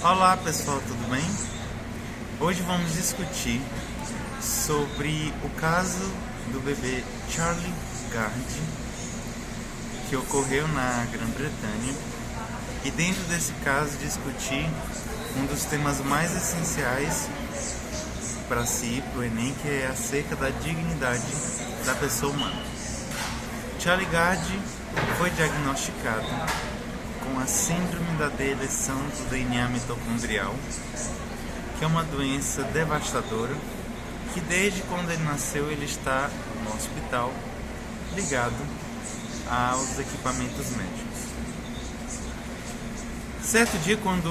Olá pessoal, tudo bem? Hoje vamos discutir sobre o caso do bebê Charlie Gard, que ocorreu na Grã-Bretanha, e dentro desse caso discutir um dos temas mais essenciais para si, para o Enem, que é acerca da dignidade da pessoa humana. Charlie Gard foi diagnosticado com a síndrome da deleção do DNA mitocondrial, que é uma doença devastadora, que desde quando ele nasceu ele está no hospital, ligado aos equipamentos médicos. Certo dia, quando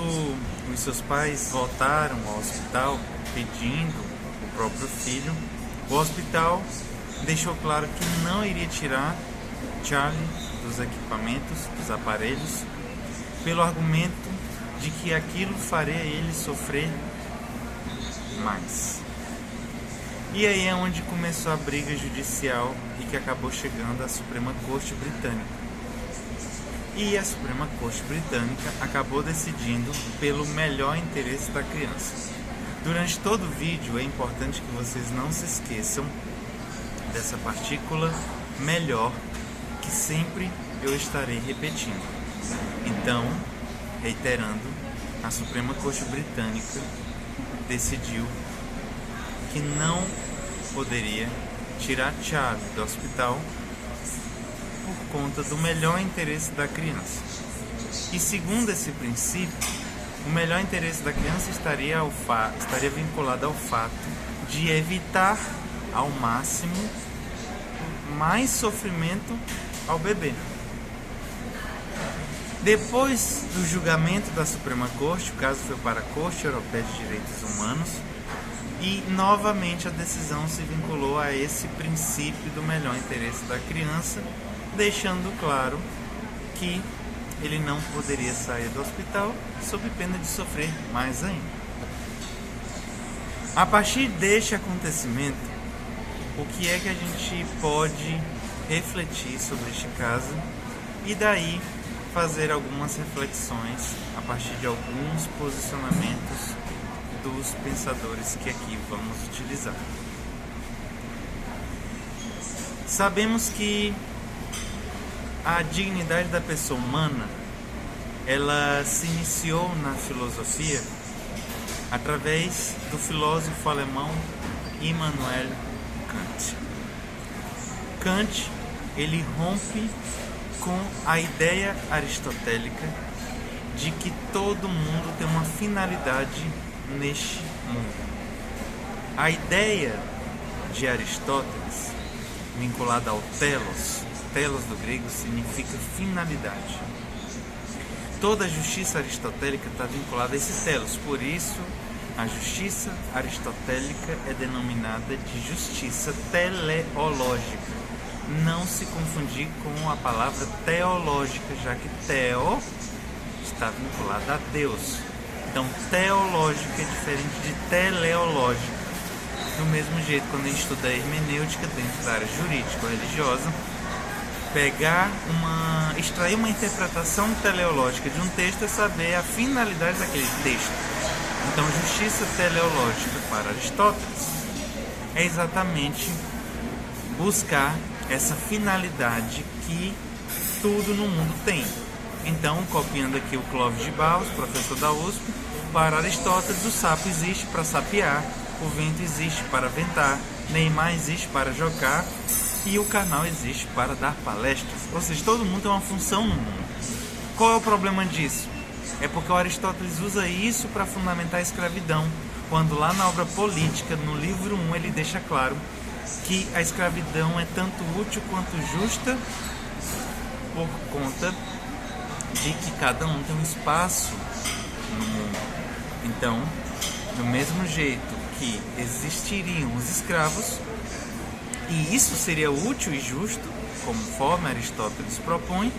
os seus pais voltaram ao hospital pedindo o próprio filho, o hospital deixou claro que não iria tirar Charlie dos equipamentos, dos aparelhos, pelo argumento de que aquilo faria ele sofrer mais. E aí é onde começou a briga judicial e que acabou chegando à Suprema Corte Britânica. E a Suprema Corte Britânica acabou decidindo pelo melhor interesse da criança. Durante todo o vídeo é importante que vocês não se esqueçam dessa partícula melhor, que sempre eu estarei repetindo. Então, reiterando, a Suprema Corte Britânica decidiu que não poderia tirar Charlie do hospital por conta do melhor interesse da criança. E segundo esse princípio, o melhor interesse da criança estaria vinculado ao fato de evitar ao máximo mais sofrimento ao bebê. Depois do julgamento da Suprema Corte, o caso foi para a Corte Europeia de Direitos Humanos e novamente a decisão se vinculou a esse princípio do melhor interesse da criança, deixando claro que ele não poderia sair do hospital sob pena de sofrer mais ainda. A partir deste acontecimento, o que é que a gente pode refletir sobre este caso e daí fazer algumas reflexões a partir de alguns posicionamentos dos pensadores que aqui vamos utilizar. Sabemos que a dignidade da pessoa humana, ela se iniciou na filosofia através do filósofo alemão Immanuel Kant. Kant, ele rompe com a ideia aristotélica de que todo mundo tem uma finalidade neste mundo. A ideia de Aristóteles, vinculada ao telos do grego significa finalidade. Toda a justiça aristotélica está vinculada a esse telos, por isso a justiça aristotélica é denominada de justiça teleológica. Não se confundir com a palavra teológica, já que teo está vinculada a Deus. Então, teológica é diferente de teleológica. Do mesmo jeito, quando a gente estuda a hermenêutica dentro da área jurídica ou religiosa, extrair uma interpretação teleológica de um texto é saber a finalidade daquele texto. Então, justiça teleológica para Aristóteles é exatamente buscar essa finalidade que tudo no mundo tem. Então, copiando aqui o Clóvis de Barros, professor da USP, para Aristóteles, o sapo existe para sapear, o vento existe para ventar, Neymar existe para jogar e o canal existe para dar palestras. Ou seja, todo mundo tem uma função no mundo. Qual é o problema disso? É porque o Aristóteles usa isso para fundamentar a escravidão, quando lá na obra Política, no livro 1, ele deixa claro que a escravidão é tanto útil quanto justa por conta de que cada um tem um espaço no mundo. Então, do mesmo jeito que existiriam os escravos, e isso seria útil e justo, conforme Aristóteles propõe,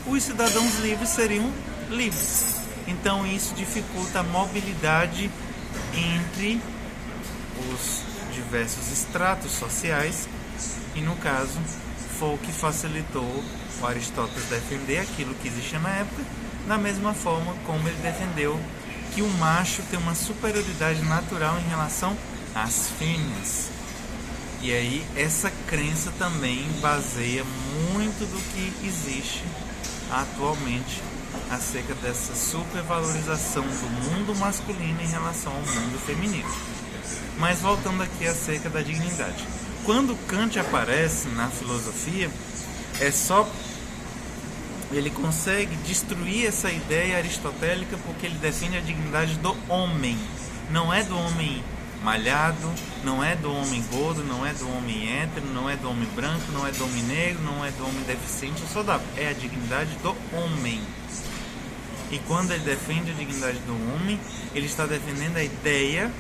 os cidadãos livres seriam livres. Então isso dificulta a mobilidade entre os diversos estratos sociais e, no caso, foi o que facilitou o Aristóteles defender aquilo que existia na época, da mesma forma como ele defendeu que o macho tem uma superioridade natural em relação às fêmeas. E aí essa crença também baseia muito do que existe atualmente acerca dessa supervalorização do mundo masculino em relação ao mundo feminino. Mas voltando aqui acerca da dignidade. Quando Kant aparece na filosofia, ele consegue destruir essa ideia aristotélica porque ele defende a dignidade do homem. Não é do homem malhado, não é do homem gordo, não é do homem hétero, não é do homem branco, não é do homem negro, não é do homem deficiente ou saudável. É a dignidade do homem. E quando ele defende a dignidade do homem, ele está defendendo a ideia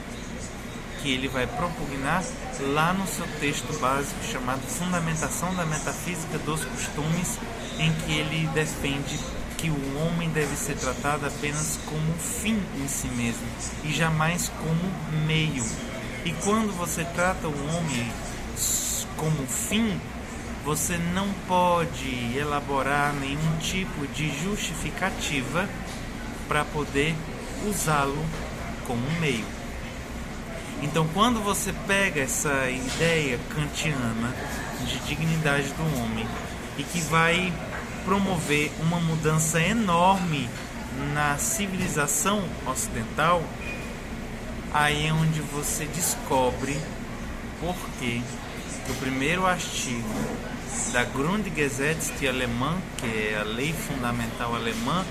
que ele vai propugnar lá no seu texto básico chamado Fundamentação da Metafísica dos Costumes, em que ele defende que o homem deve ser tratado apenas como fim em si mesmo e jamais como meio. E quando você trata o homem como fim, você não pode elaborar nenhum tipo de justificativa para poder usá-lo como meio. Então, quando você pega essa ideia kantiana de dignidade do homem e que vai promover uma mudança enorme na civilização ocidental, aí é onde você descobre por que o primeiro artigo da Grundgesetz alemã, que é a lei fundamental alemã,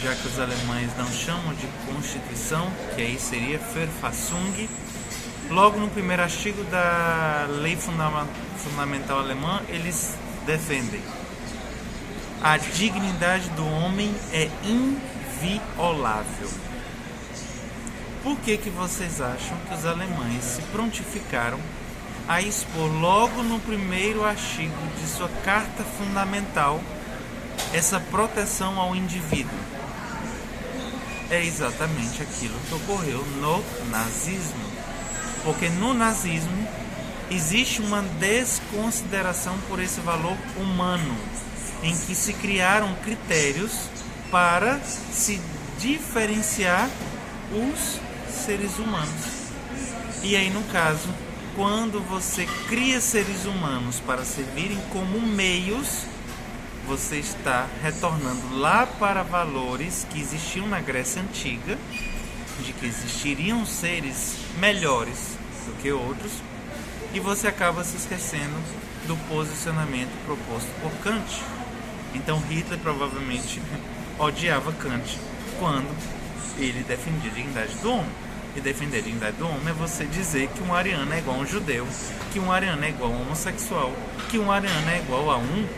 já que os alemães não chamam de Constituição, que aí seria Verfassung, logo no primeiro artigo da lei fundamental alemã, eles defendem: a dignidade do homem é inviolável. Por que vocês acham que os alemães se prontificaram a expor logo no primeiro artigo de sua Carta Fundamental essa proteção ao indivíduo? É exatamente aquilo que ocorreu no nazismo. Porque no nazismo existe uma desconsideração por esse valor humano, em que se criaram critérios para se diferenciar os seres humanos. E aí, no caso, quando você cria seres humanos para servirem como meios, você está retornando lá para valores que existiam na Grécia Antiga, de que existiriam seres melhores do que outros, e você acaba se esquecendo do posicionamento proposto por Kant. Então Hitler provavelmente odiava Kant quando ele defendia a dignidade do homem. E defender a dignidade do homem é você dizer que um ariano é igual a um judeu, que um ariano é igual a um homossexual, que um ariano é igual a um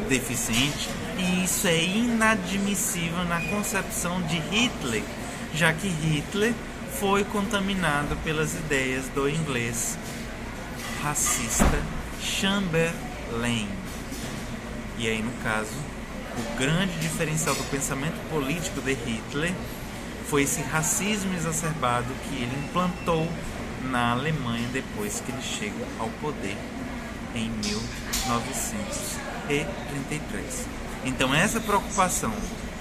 deficiente. E isso é inadmissível na concepção de Hitler, já que Hitler foi contaminado pelas ideias do inglês racista Chamberlain. E aí, no caso, o grande diferencial do pensamento político de Hitler foi esse racismo exacerbado que ele implantou na Alemanha depois que ele chega ao poder em 1933. Então, essa preocupação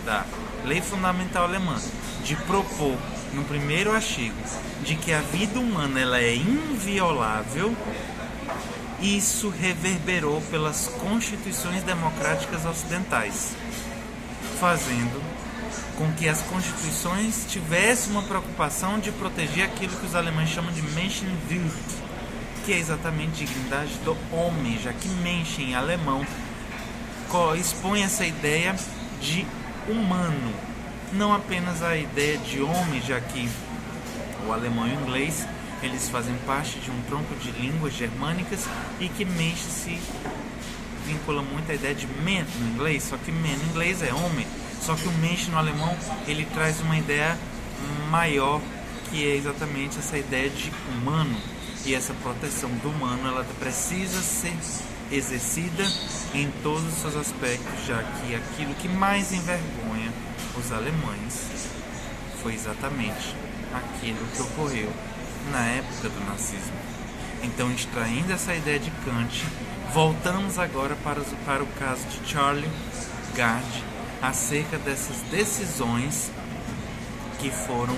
da Lei Fundamental Alemã de propor no primeiro artigo de que a vida humana ela é inviolável, isso reverberou pelas constituições democráticas ocidentais, fazendo com que as constituições tivessem uma preocupação de proteger aquilo que os alemães chamam de Menschenwürde, que é exatamente a dignidade do homem, já que Menschen em alemão expõe essa ideia de humano, não apenas a ideia de homem, já que o alemão e o inglês eles fazem parte de um tronco de línguas germânicas e que Mensch se vincula muito à ideia de man no inglês, só que man no inglês é homem, só que o Mensch no alemão ele traz uma ideia maior, que é exatamente essa ideia de humano, e essa proteção do humano ela precisa ser exercida em todos os seus aspectos, já que aquilo que mais envergonha os alemães foi exatamente aquilo que ocorreu na época do nazismo. Então, extraindo essa ideia de Kant, voltamos agora para o caso de Charlie Gard acerca dessas decisões que foram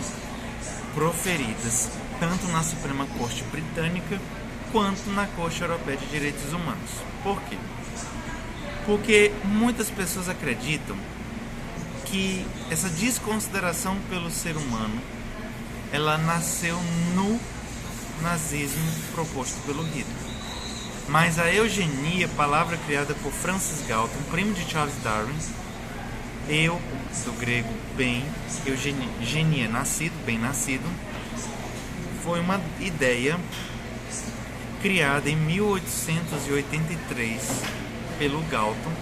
proferidas tanto na Suprema Corte Britânica quanto na Corte Europeia de Direitos Humanos. Por quê? Porque muitas pessoas acreditam que essa desconsideração pelo ser humano, ela nasceu no nazismo proposto pelo Hitler. Mas a eugenia, palavra criada por Francis Galton, primo de Charles Darwin, do grego bem, eugenia, nascido, bem nascido, foi uma ideia criada em 1883 pelo Galton,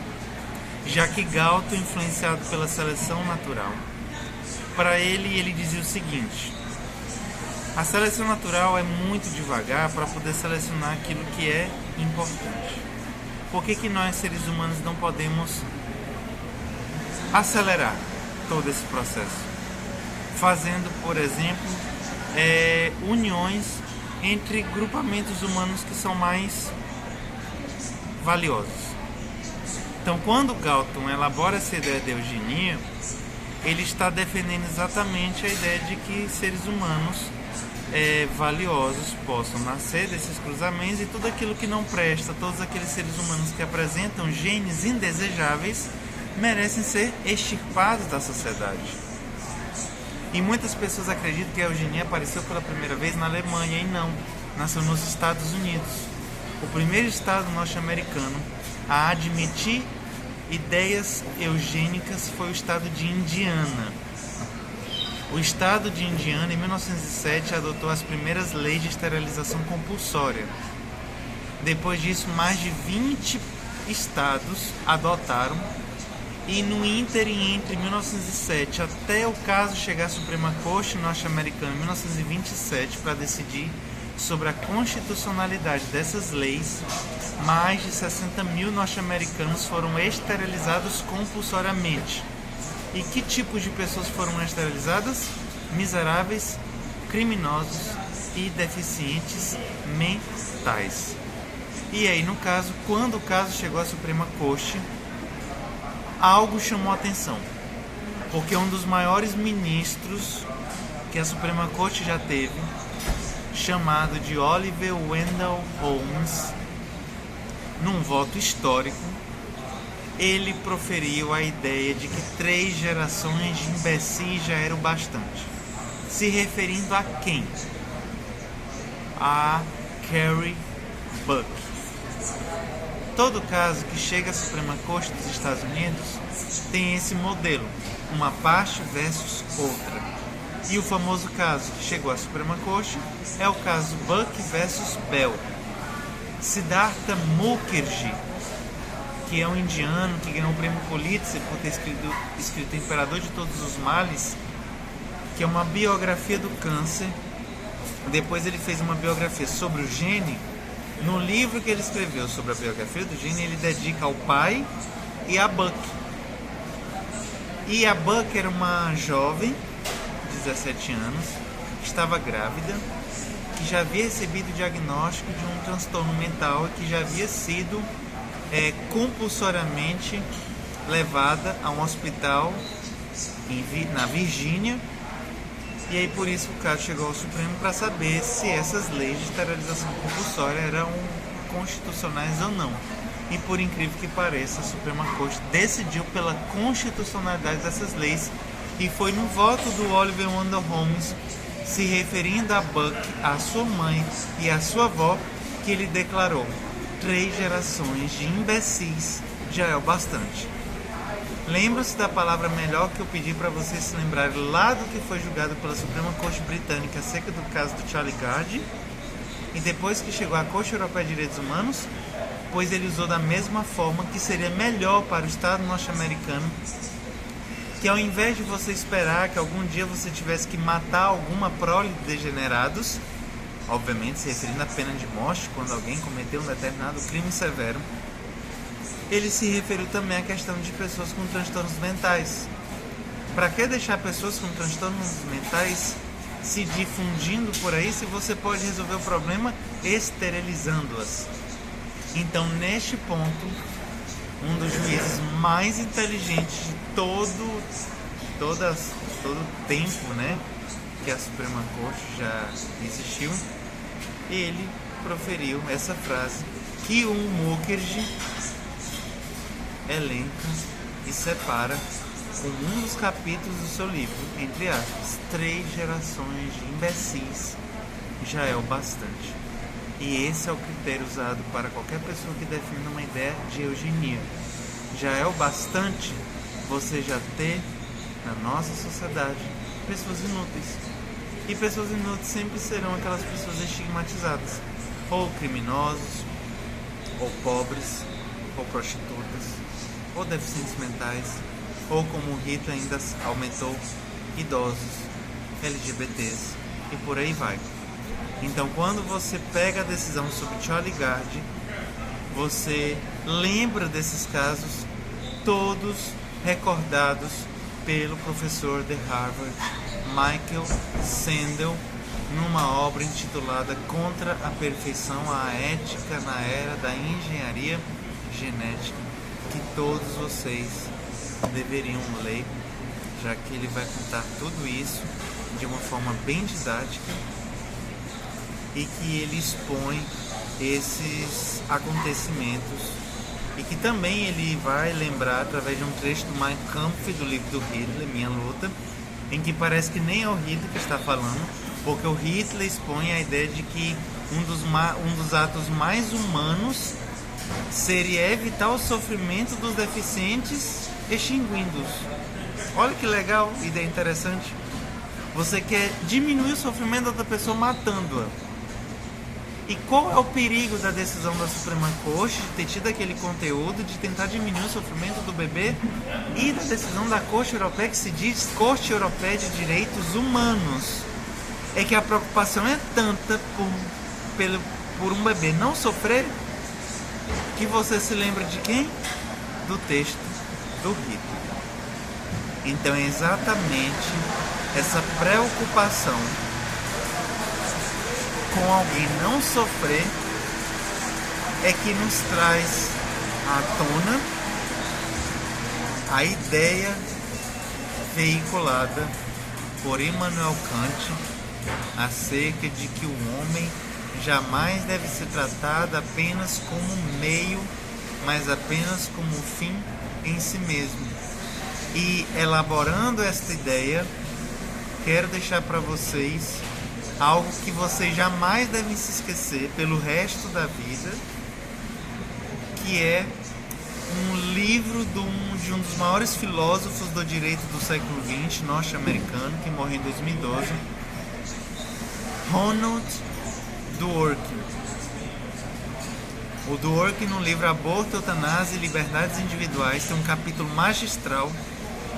já que Galton, influenciado pela seleção natural, para ele dizia o seguinte: a seleção natural é muito devagar para poder selecionar aquilo que é importante. Por que nós, seres humanos, não podemos acelerar todo esse processo? Fazendo, por exemplo, uniões entre grupamentos humanos que são mais valiosos. Então, quando Galton elabora essa ideia de eugenia, ele está defendendo exatamente a ideia de que seres humanos valiosos possam nascer desses cruzamentos, e tudo aquilo que não presta, todos aqueles seres humanos que apresentam genes indesejáveis, merecem ser extirpados da sociedade. E muitas pessoas acreditam que a eugenia apareceu pela primeira vez na Alemanha, e não, nasceu nos Estados Unidos. O primeiro estado norte-americano a admitir ideias eugênicas foi o estado de Indiana. O estado de Indiana, em 1907, adotou as primeiras leis de esterilização compulsória. Depois disso, mais de 20 estados adotaram, e no ínterim, entre 1907 até o caso chegar à Suprema Corte norte-americana em 1927 para decidir sobre a constitucionalidade dessas leis, mais de 60 mil norte-americanos foram esterilizados compulsoriamente. E que tipos de pessoas foram esterilizadas? Miseráveis, criminosos e deficientes mentais. E aí, no caso, quando o caso chegou à Suprema Corte, algo chamou a atenção, porque um dos maiores ministros que a Suprema Corte já teve, chamado de Oliver Wendell Holmes, num voto histórico, ele proferiu a ideia de que 3 gerações de imbecis já eram bastante. Se referindo a quem? A Carrie Buck. Todo caso que chega à Suprema Corte dos Estados Unidos tem esse modelo, uma parte versus outra. E o famoso caso que chegou à Suprema Corte é o caso Buck versus Bell. Siddhartha Mukherjee, que é um indiano que ganhou o prêmio Pulitzer por ter escrito Imperador de Todos os Males, que é uma biografia do câncer. Depois ele fez uma biografia sobre o gene. No livro que ele escreveu sobre a biografia do gene, ele dedica ao pai e a Buck. E a Buck era uma jovem de 17 anos, que estava grávida, que já havia recebido o diagnóstico de um transtorno mental e que já havia sido compulsoriamente levada a um hospital na Virgínia. E aí por isso o caso chegou ao Supremo para saber se essas leis de esterilização compulsória eram constitucionais ou não. E por incrível que pareça, a Suprema Corte decidiu pela constitucionalidade dessas leis, e foi no voto do Oliver Wendell Holmes, se referindo a Buck, a sua mãe e a sua avó, que ele declarou: 3 gerações de imbecis já é o bastante. Lembra-se da palavra melhor que eu pedi para vocês se lembrarem lá do que foi julgado pela Suprema Corte Britânica acerca do caso do Charlie Gard, e depois que chegou à Corte Europeia de Direitos Humanos, pois ele usou da mesma forma que seria melhor para o Estado norte-americano, que ao invés de você esperar que algum dia você tivesse que matar alguma prole de degenerados, obviamente se referindo à pena de morte quando alguém cometeu um determinado crime severo, ele se referiu também à questão de pessoas com transtornos mentais. Para que deixar pessoas com transtornos mentais se difundindo por aí, se você pode resolver o problema esterilizando-as? Então, neste ponto, um dos juízes mais inteligentes de todo todo o tempo, né, que a Suprema Corte já existiu, ele proferiu essa frase que o Mukherjee elenca e separa com um dos capítulos do seu livro, entre aspas, 3 gerações de imbecis já é o bastante. E esse é o critério usado para qualquer pessoa que defenda uma ideia de eugenia. Já é o bastante você já ter na nossa sociedade pessoas inúteis. E pessoas inúteis sempre serão aquelas pessoas estigmatizadas, ou criminosos, ou pobres, ou prostitutas, ou deficientes mentais, ou como o Hitler ainda aumentou, idosos, LGBTs e por aí vai. Então, quando você pega a decisão sobre Charlie Gard, você lembra desses casos, todos recordados pelo professor de Harvard, Michael Sandel, numa obra intitulada Contra a Perfeição, a Ética na Era da Engenharia Genética, que todos vocês deveriam ler, já que ele vai contar tudo isso de uma forma bem didática e que ele expõe esses acontecimentos e que também ele vai lembrar através de um trecho do Mein Kampf, do livro do Hitler, Minha Luta, em que parece que nem é o Hitler que está falando, porque o Hitler expõe a ideia de que um dos atos mais humanos seria evitar o sofrimento dos deficientes extinguindo-os. Olha que legal, ideia interessante. Você quer diminuir o sofrimento da outra pessoa matando-a. E qual é o perigo da decisão da Suprema Corte de ter tido aquele conteúdo de tentar diminuir o sofrimento do bebê e da decisão da Corte Europeia, que se diz Corte Europeia de Direitos Humanos? É que a preocupação é tanta por um bebê não sofrer que você se lembra de quem? Do texto do Hitler. Então é exatamente essa preocupação com alguém não sofrer é que nos traz à tona a ideia veiculada por Immanuel Kant acerca de que o homem jamais deve ser tratado apenas como meio, mas apenas como fim em si mesmo. E elaborando esta ideia, quero deixar para vocês algo que vocês jamais devem se esquecer pelo resto da vida, que é um livro de um dos maiores filósofos do direito do século XX, norte-americano, que morreu em 2012, Ronald Dworkin. O Dworkin, no livro Aborto, Eutanásia e Liberdades Individuais, tem um capítulo magistral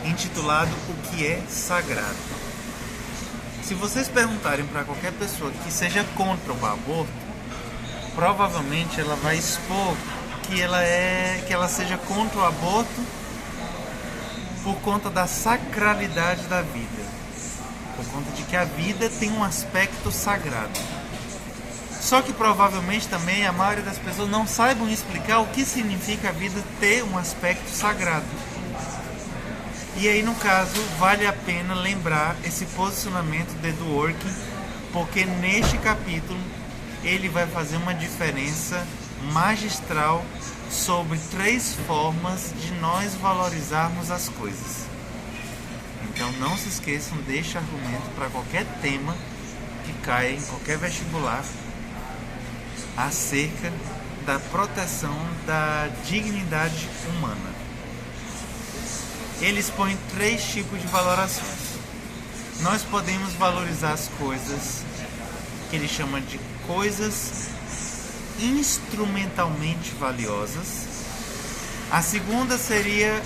intitulado O que é Sagrado. Se vocês perguntarem para qualquer pessoa que seja contra o aborto, provavelmente ela vai expor que ela seja contra o aborto por conta da sacralidade da vida, por conta de que a vida tem um aspecto sagrado. Só que provavelmente também a maioria das pessoas não saibam explicar o que significa a vida ter um aspecto sagrado. E aí, no caso, vale a pena lembrar esse posicionamento de Dworkin, porque neste capítulo ele vai fazer uma diferença magistral sobre 3 formas de nós valorizarmos as coisas. Então não se esqueçam deste argumento para qualquer tema que caia em qualquer vestibular acerca da proteção da dignidade humana. Ele expõe 3 tipos de valorações. Nós podemos valorizar as coisas que ele chama de coisas instrumentalmente valiosas. A segunda seria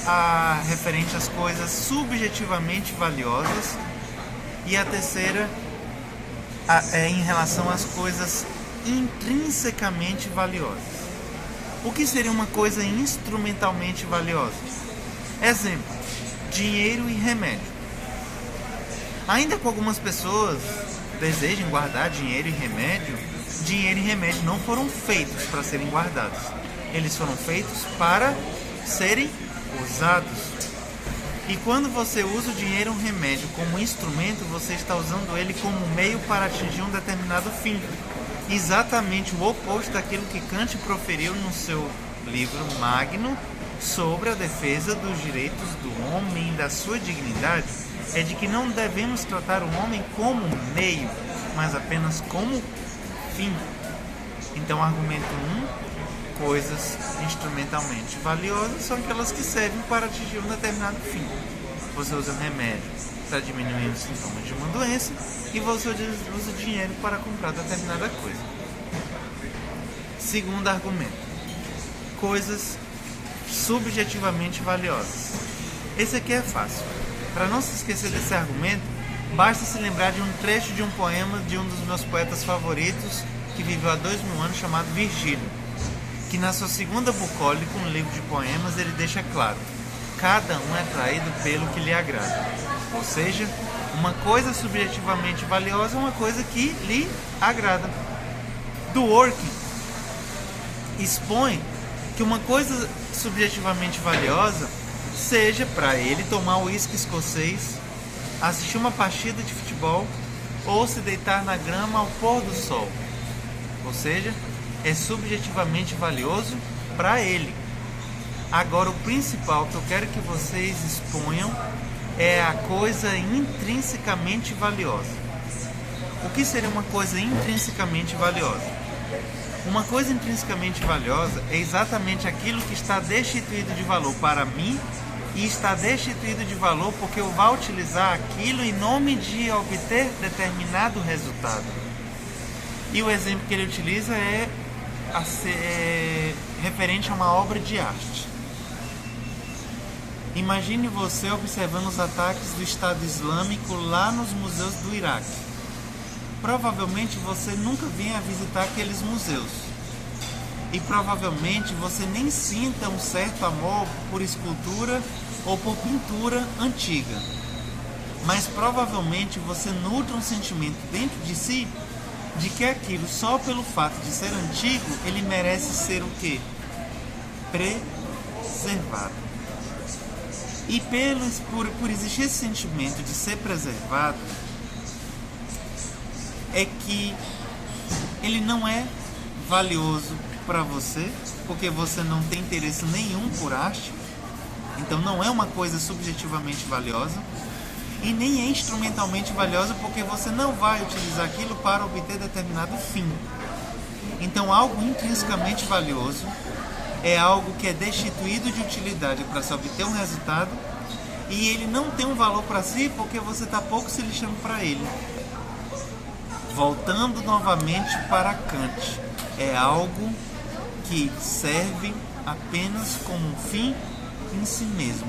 a referente às coisas subjetivamente valiosas. E a terceira é em relação às coisas intrinsecamente valiosas. O que seria uma coisa instrumentalmente valiosa? Exemplo, dinheiro e remédio. Ainda que algumas pessoas desejem guardar dinheiro e remédio não foram feitos para serem guardados. Eles foram feitos para serem usados. E quando você usa o dinheiro, um remédio, como instrumento, você está usando ele como meio para atingir um determinado fim. Exatamente o oposto daquilo que Kant proferiu no seu livro Magno sobre a defesa dos direitos do homem e da sua dignidade, é de que não devemos tratar o homem como meio, mas apenas como fim. Então, argumento 1, coisas instrumentalmente valiosas são aquelas que servem para atingir um determinado fim. Você usa um remédio para diminuir os sintomas de uma doença e você usa dinheiro para comprar determinada coisa. Segundo argumento, coisas subjetivamente valiosas. Esse aqui é fácil. Para não se esquecer desse argumento, basta se lembrar de um trecho de um poema de um dos meus poetas favoritos, que viveu há 2000 anos, chamado Virgílio, que na sua segunda bucólica, um livro de poemas, ele deixa claro: cada um é atraído pelo que lhe agrada. Ou seja, uma coisa subjetivamente valiosa é uma coisa que lhe agrada. Dworkin expõe que uma coisa subjetivamente valiosa seja para ele tomar uísque escocês, assistir uma partida de futebol ou se deitar na grama ao pôr do sol. Ou seja, é subjetivamente valioso para ele. Agora, o principal que eu quero que vocês exponham é a coisa intrinsecamente valiosa. O que seria uma coisa intrinsecamente valiosa? Uma coisa intrinsecamente valiosa é exatamente aquilo que está destituído de valor para mim e está destituído de valor porque eu vou utilizar aquilo em nome de obter determinado resultado. E o exemplo que ele utiliza é referente a uma obra de arte. Imagine você observando os ataques do Estado Islâmico lá nos museus do Iraque. Provavelmente você nunca venha a visitar aqueles museus. E provavelmente você nem sinta um certo amor por escultura ou por pintura antiga. Mas provavelmente você nutre um sentimento dentro de si de que aquilo, só pelo fato de ser antigo, ele merece ser o quê? Preservado. E por existir esse sentimento de ser preservado, é que ele não é valioso para você, porque você não tem interesse nenhum por arte, então não é uma coisa subjetivamente valiosa, e nem é instrumentalmente valiosa, porque você não vai utilizar aquilo para obter determinado fim. Então, algo intrinsecamente valioso é algo que é destituído de utilidade para se obter um resultado, e ele não tem um valor para si porque você está pouco se lixando para ele. Voltando novamente para Kant, é algo que serve apenas como um fim em si mesmo.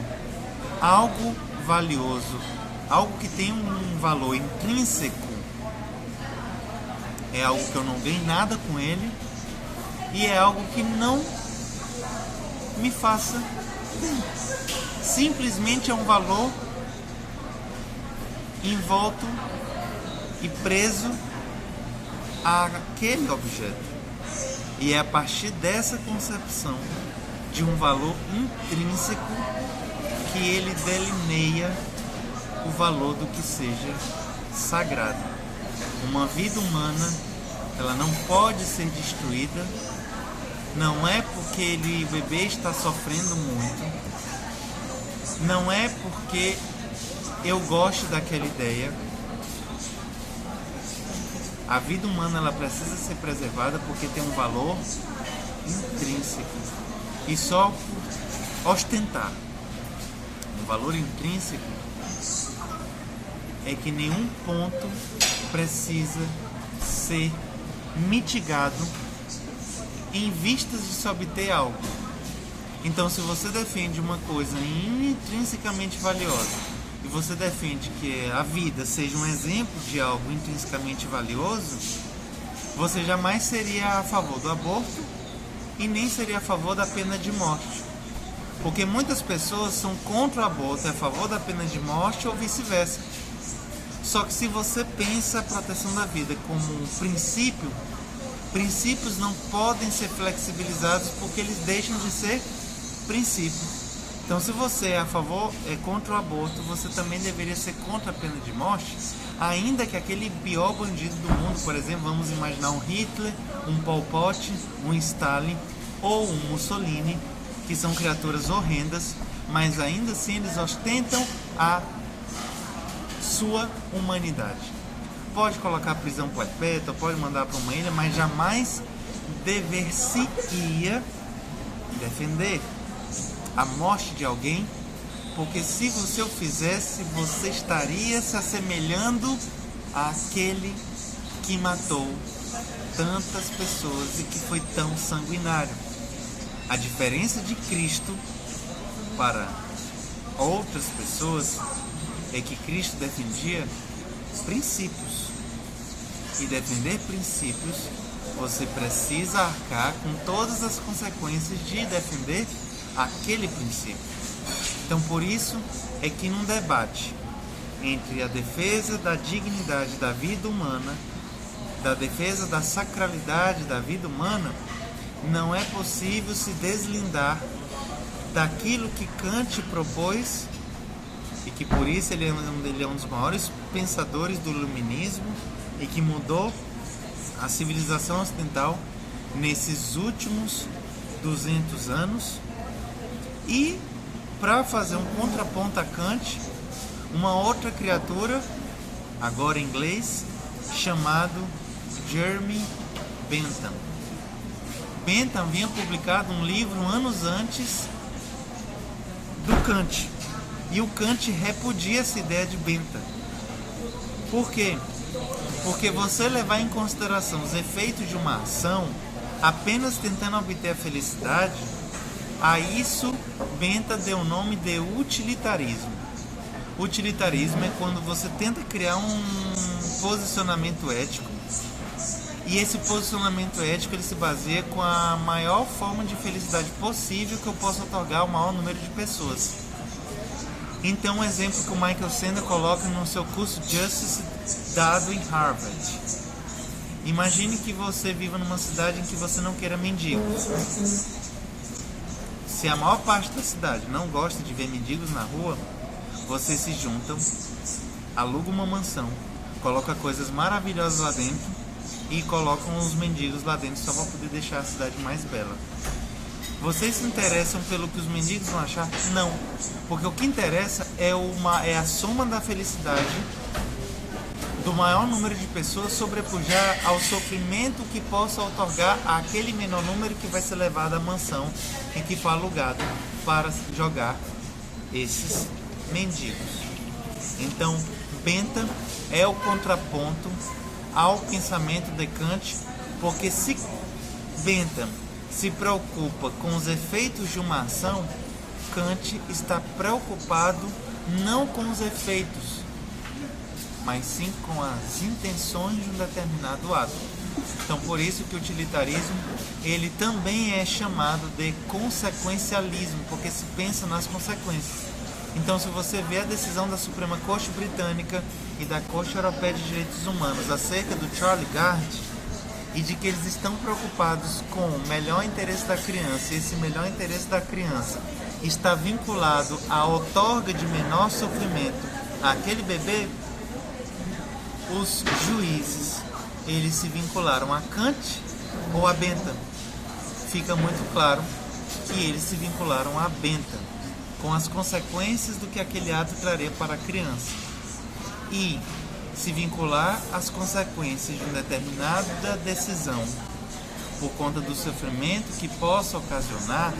Algo valioso, algo que tem um valor intrínseco, é algo que eu não ganho nada com ele e é algo que não me faça bem. Simplesmente é um valor envolto e preso àquele objeto. E é a partir dessa concepção de um valor intrínseco que ele delineia o valor do que seja sagrado. Uma vida humana, ela não pode ser destruída, não é porque o bebê está sofrendo muito, não é porque eu gosto daquela ideia. A vida humana, ela precisa ser preservada porque tem um valor intrínseco. E só por ostentar um valor intrínseco é que nenhum ponto precisa ser mitigado em vistas de se obter algo. Então, se você defende uma coisa intrinsecamente valiosa e você defende que a vida seja um exemplo de algo intrinsecamente valioso, você jamais seria a favor do aborto e nem seria a favor da pena de morte. Porque muitas pessoas são contra o aborto e a favor da pena de morte ou vice-versa. Só que se você pensa a proteção da vida como um princípio, princípios não podem ser flexibilizados porque eles deixam de ser princípios. Então, se você é contra o aborto, você também deveria ser contra a pena de morte, ainda que aquele pior bandido do mundo, por exemplo, vamos imaginar um Hitler, um Pol Pot, um Stalin ou um Mussolini, que são criaturas horrendas, mas ainda assim eles ostentam a sua humanidade. Pode colocar prisão perpétua, pode mandar para uma ilha, mas jamais dever-se-ia defender a morte de alguém, porque se você o fizesse, você estaria se assemelhando àquele que matou tantas pessoas e que foi tão sanguinário. A diferença de Cristo para outras pessoas é que Cristo defendia princípios. E defender princípios, você precisa arcar com todas as consequências de defender aquele princípio. Então, por isso é que num debate entre a defesa da dignidade da vida humana, da defesa da sacralidade da vida humana, não é possível se deslindar daquilo que Kant propôs, e que por isso ele é um dos maiores pensadores do iluminismo e que mudou a civilização ocidental nesses últimos 200 anos. E para fazer um contraponto a Kant, uma outra criatura, agora em inglês, chamado Jeremy Bentham. Bentham havia publicado um livro anos antes do Kant, e o Kant repudia essa ideia de Bentham. Por quê? Porque você levar em consideração os efeitos de uma ação apenas tentando obter a felicidade, a isso Bentham deu o nome de utilitarismo. Utilitarismo é quando você tenta criar um posicionamento ético, e esse posicionamento ético ele se baseia com a maior forma de felicidade possível que eu possa otorgar ao maior número de pessoas. Então, um exemplo que o Michael Sandel coloca no seu curso Justice, dado em Harvard. Imagine que você viva numa cidade em que você não queira mendigos. Se a maior parte da cidade não gosta de ver mendigos na rua, vocês se juntam, alugam uma mansão, colocam coisas maravilhosas lá dentro e colocam os mendigos lá dentro só para poder deixar a cidade mais bela. Vocês se interessam pelo que os mendigos vão achar? Não, porque o que interessa é a soma da felicidade do maior número de pessoas sobrepujar ao sofrimento que possa otorgar àquele menor número que vai ser levado à mansão em que foi alugado para jogar esses mendigos. Então, Bentham é o contraponto ao pensamento de Kant, porque se Bentham se preocupa com os efeitos de uma ação, Kant está preocupado não com os efeitos, mas sim com as intenções de um determinado ato. Então, por isso que o utilitarismo ele também é chamado de consequencialismo, porque se pensa nas consequências. Então, se você vê a decisão da Suprema Corte Britânica e da Corte Europeia de Direitos Humanos acerca do Charlie Gard, e de que eles estão preocupados com o melhor interesse da criança, e esse melhor interesse da criança está vinculado à outorga de menor sofrimento àquele bebê, os juízes, eles se vincularam a Kant ou a Bentham? Fica muito claro que eles se vincularam a Bentham, com as consequências do que aquele ato traria para a criança. E se vincular às consequências de uma determinada decisão por conta do sofrimento que possa ocasionar,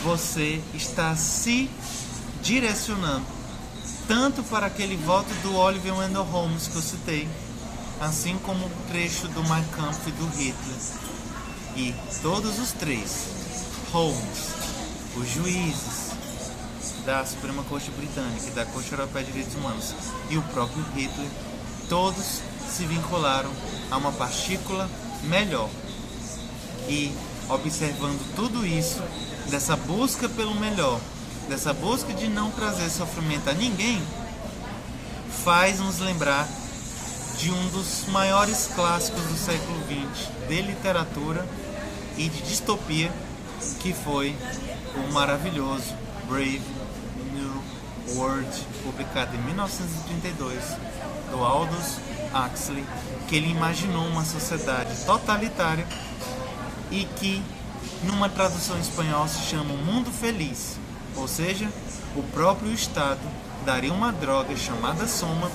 você está se direcionando tanto para aquele voto do Oliver Wendell Holmes que eu citei, assim como o trecho do Mein Kampf e do Hitler. E todos os três, Holmes, os juízes da Suprema Corte Britânica e da Corte Europeia de Direitos Humanos e o próprio Hitler, todos se vincularam a uma partícula melhor. E observando tudo isso, dessa busca pelo melhor, dessa busca de não trazer sofrimento a ninguém, faz nos lembrar de um dos maiores clássicos do século XX de literatura e de distopia, que foi o maravilhoso Brave New World, publicado em 1932, do Aldous Huxley, que ele imaginou uma sociedade totalitária e que, numa tradução em espanhol, se chama um mundo feliz, ou seja, o próprio Estado daria uma droga chamada soma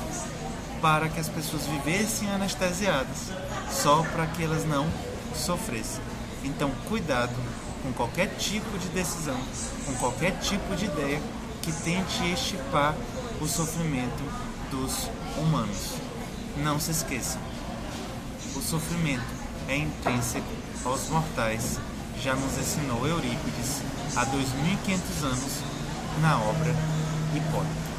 para que as pessoas vivessem anestesiadas, só para que elas não sofressem. Então, cuidado com qualquer tipo de decisão, com qualquer tipo de ideia que tente extirpar o sofrimento dos humanos. Não se esqueçam, o sofrimento é intrínseco aos mortais, já nos ensinou Eurípides há 2500 anos na obra Hipólito.